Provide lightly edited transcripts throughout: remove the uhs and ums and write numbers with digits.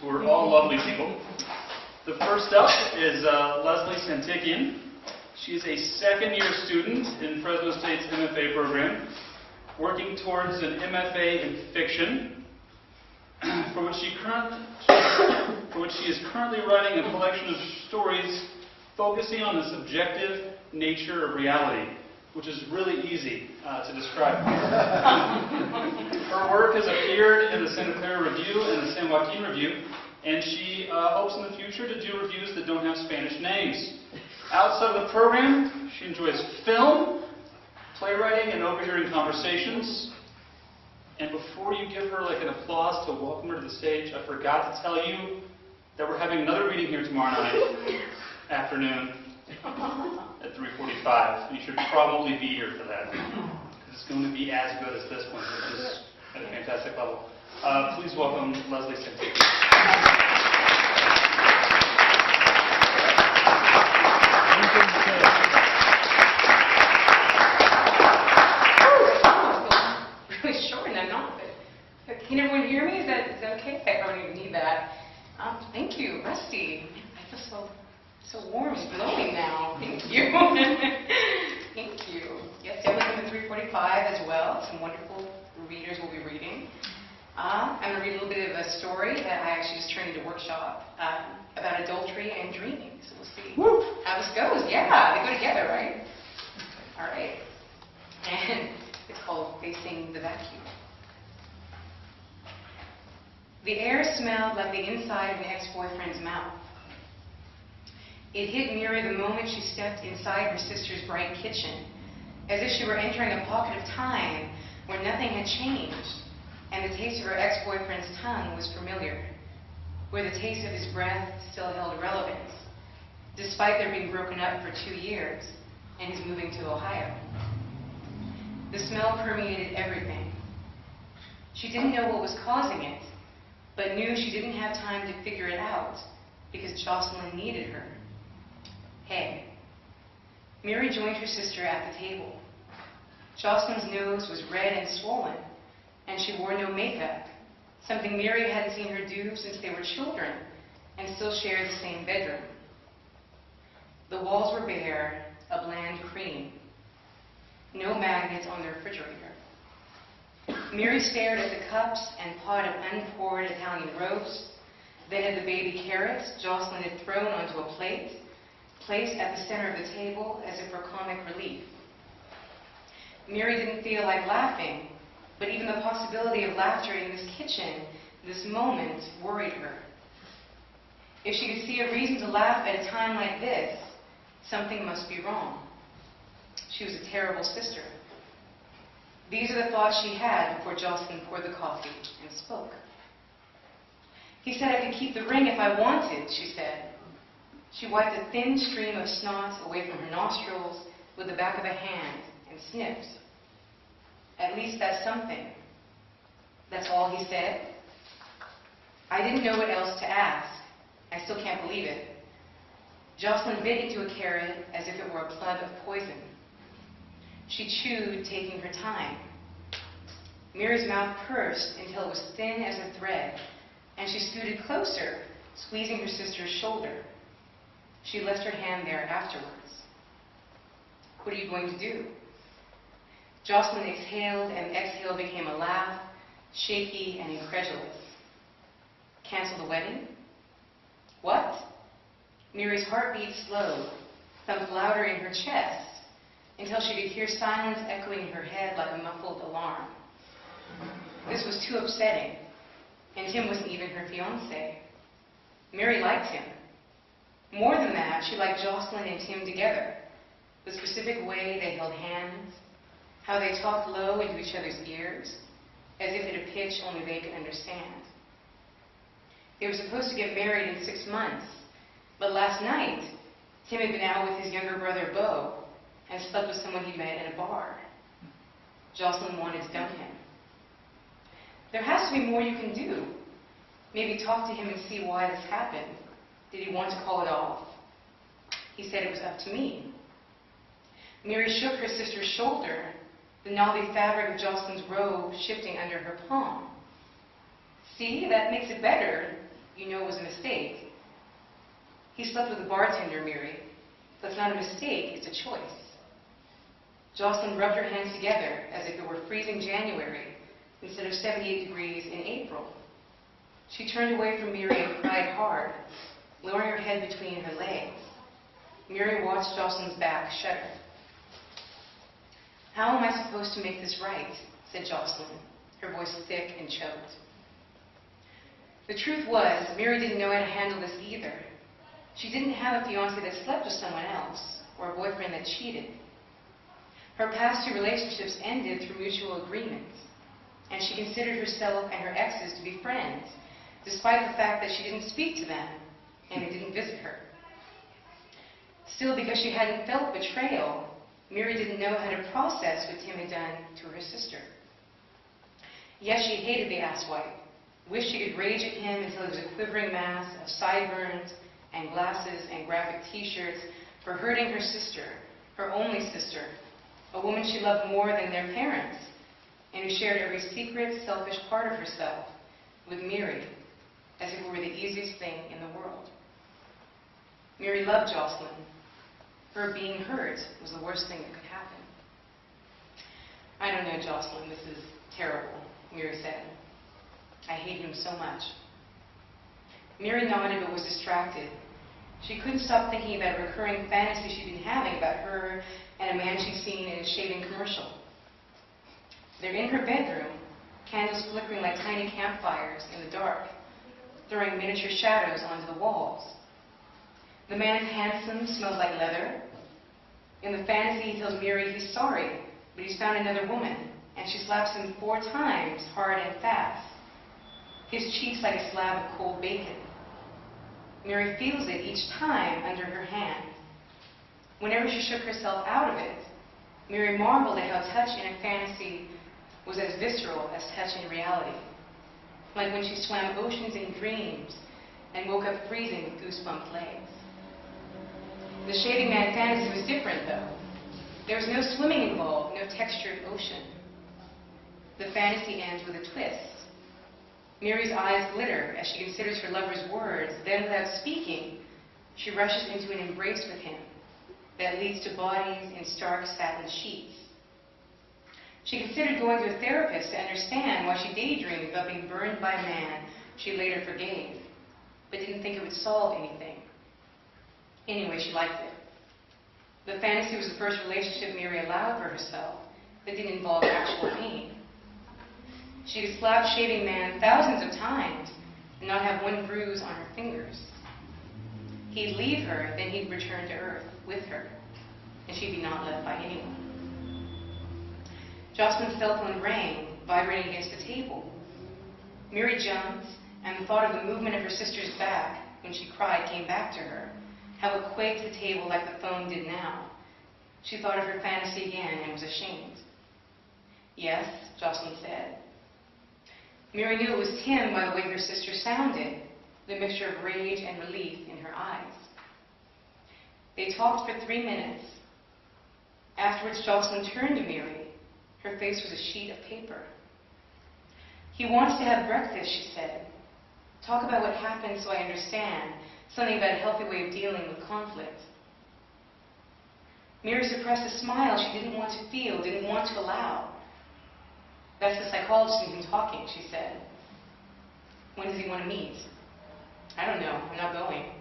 who are all lovely people. The first up is Leslie Santikian. She is a second-year student in Fresno State's MFA program, working towards an MFA in fiction, for which she is currently writing a collection of stories focusing on the subjective nature of reality, which is really easy to describe. Her work has appeared in the Santa Clara Review and the San Joaquin Review, and she hopes in the future to do reviews that don't have Spanish names. Outside of the program, she enjoys film, playwriting, and overhearing conversations. And before you give her like an applause to welcome her to the stage, I forgot to tell you that we're having another reading here tomorrow night afternoon at 3:45. You should probably be here for that, because it's going to be as good as this one, which is at a fantastic level. Please welcome Leslie Santikian. Really short and I'm not. Can everyone hear me? Is that okay? I don't even need that. Thank you, Rusty. I feel so warm and glowing now. Thank you. Thank you. Yes, everything at 3:45 as well. Some wonderful readers will be reading. I'm going to read a little bit of a story that I actually just turned into a workshop about adultery and dreaming. So we'll see how this goes. Yeah, they go together, right? All right. And it's called Facing the Vacuum. The air smelled like the inside of an ex-boyfriend's mouth. It hit Miri the moment she stepped inside her sister's bright kitchen, as if she were entering a pocket of time where nothing had changed, and the taste of her ex-boyfriend's tongue was familiar, where the taste of his breath still held relevance, despite their being broken up for 2 years and his moving to Ohio. The smell permeated everything. She didn't know what was causing it, but knew she didn't have time to figure it out because Jocelyn needed her. Hey. Miri joined her sister at the table. Jocelyn's nose was red and swollen, and she wore no makeup, something Miri hadn't seen her do since they were children and still shared the same bedroom. The walls were bare, a bland cream. No magnets on the refrigerator. Miri stared at the cups and pot of unpoured Italian roast, then at the baby carrots Jocelyn had thrown onto a plate, placed at the center of the table as if for comic relief. Miri didn't feel like laughing, but even the possibility of laughter in this kitchen, this moment, worried her. If she could see a reason to laugh at a time like this, something must be wrong. She was a terrible sister. These are the thoughts she had before Jocelyn poured the coffee and spoke. He said I could keep the ring if I wanted, she said. She wiped a thin stream of snot away from her nostrils with the back of a hand and sniffed. At least that's something. That's all he said. I didn't know what else to ask. I still can't believe it. Jocelyn bit into a carrot as if it were a plug of poison. She chewed, taking her time. Miri's mouth pursed until it was thin as a thread, and she scooted closer, squeezing her sister's shoulder. She left her hand there afterwards. What are you going to do? Jocelyn exhaled, and the exhale became a laugh, shaky and incredulous. Cancel the wedding? What? Miri's heartbeat slowed, thumped louder in her chest, until she could hear silence echoing in her head like a muffled alarm. This was too upsetting, and Tim wasn't even her fiancé. Miri liked him. More than that, she liked Jocelyn and Tim together, the specific way they held hands, how they talked low into each other's ears, as if at a pitch only they could understand. They were supposed to get married in 6 months, but last night, Tim had been out with his younger brother, Beau, and slept with someone he met at a bar. Jocelyn wanted to dump him. There has to be more you can do. Maybe talk to him and see why this happened. Did he want to call it off? He said it was up to me. Miri shook her sister's shoulder, the knobby fabric of Jocelyn's robe shifting under her palm. See, that makes it better. you know it was a mistake. He slept with a bartender, Miri. That's not a mistake, it's a choice. Jocelyn rubbed her hands together as if it were freezing January instead of 78 degrees in April. She turned away from Miri and cried hard, lowering her head between her legs. Miri watched Jocelyn's back shudder. "How am I supposed to make this right?" said Jocelyn, her voice thick and choked. The truth was, Miri didn't know how to handle this either. She didn't have a fiancé that slept with someone else, or a boyfriend that cheated. Her past 2 relationships ended through mutual agreements, and she considered herself and her exes to be friends, despite the fact that she didn't speak to them and they didn't visit her. Still, because she hadn't felt betrayal, Miri didn't know how to process what Tim had done to her sister. Yes, she hated the asswipe, wished she could rage at him until he was a quivering mass of sideburns and glasses and graphic t-shirts for hurting her sister, her only sister, a woman she loved more than their parents, and who shared every secret, selfish part of herself with Miri, as if it were the easiest thing in the world. Miri loved Jocelyn. Her being hurt was the worst thing that could happen. "I don't know, Jocelyn, this is terrible," Miri said. "I hate him so much." Miri nodded but was distracted. She couldn't stop thinking about a recurring fantasy she'd been having about her and a man she'd seen in a shaving commercial. They're in her bedroom, candles flickering like tiny campfires in the dark, throwing miniature shadows onto the walls. The man's handsome, smells like leather. In the fantasy, he tells Miri he's sorry, but he's found another woman, and she slaps him 4 times, hard and fast. His cheeks like a slab of cold bacon. Miri feels it each time under her hand. Whenever she shook herself out of it, Miri marveled at how touch in a fantasy was as visceral as touch in reality, like when she swam oceans in dreams and woke up freezing with goosebumped legs. The shaving man fantasy was different, though. There was no swimming involved, no textured ocean. The fantasy ends with a twist. Miri's eyes glitter as she considers her lover's words, then without speaking, she rushes into an embrace with him that leads to bodies in stark satin sheets. She considered going to a therapist to understand why she daydreamed about being burned by a man she later forgave, but didn't think it would solve anything. Anyway, she liked it. The fantasy was the first relationship Miri allowed for herself that didn't involve actual pain. She could slap shaving man thousands of times and not have one bruise on her fingers. He'd leave her, then he'd return to Earth with her, and she'd be not left by anyone. Jocelyn's cell phone rang, vibrating against the table. Miri jumped, and the thought of the movement of her sister's back when she cried came back to her, how it quaked the table like the phone did now. She thought of her fantasy again and was ashamed. "Yes," Jocelyn said. Miri knew it was Tim by the way her sister sounded, the mixture of rage and relief in her eyes. They talked for 3 minutes. Afterwards, Jocelyn turned to Miri. Her face was a sheet of paper. "He wants to have breakfast," she said. "Talk about what happened so I understand. Something about a healthy way of dealing with conflict." Miri suppressed a smile she didn't want to feel, didn't want to allow. "That's the psychologist in him talking," she said. "When does he want to meet?" "I don't know. I'm not going."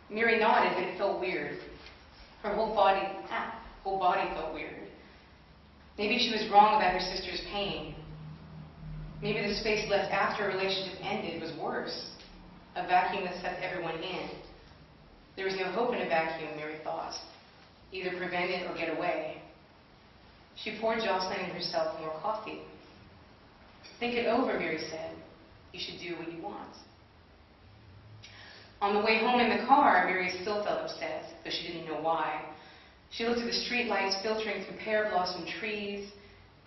Miri nodded, but it felt weird. Her whole body felt weird. Maybe she was wrong about her sister's pain. Maybe the space left after a relationship ended was worse, a vacuum that sucked everyone in. There was no hope in a vacuum, Miri thought. Either prevent it or get away. She poured Jocelyn and herself more coffee. "Think it over," Miri said. "You should do what you want." On the way home in the car, Miri still felt upset, but she didn't know why. She looked at the street lights filtering through pear blossom trees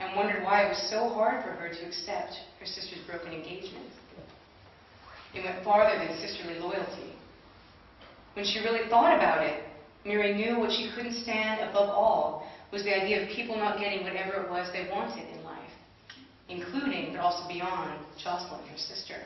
and wondered why it was so hard for her to accept her sister's broken engagement. It went farther than sisterly loyalty. When she really thought about it, Miri knew what she couldn't stand above all was the idea of people not getting whatever it was they wanted in life, including, but also beyond, Jocelyn, her sister.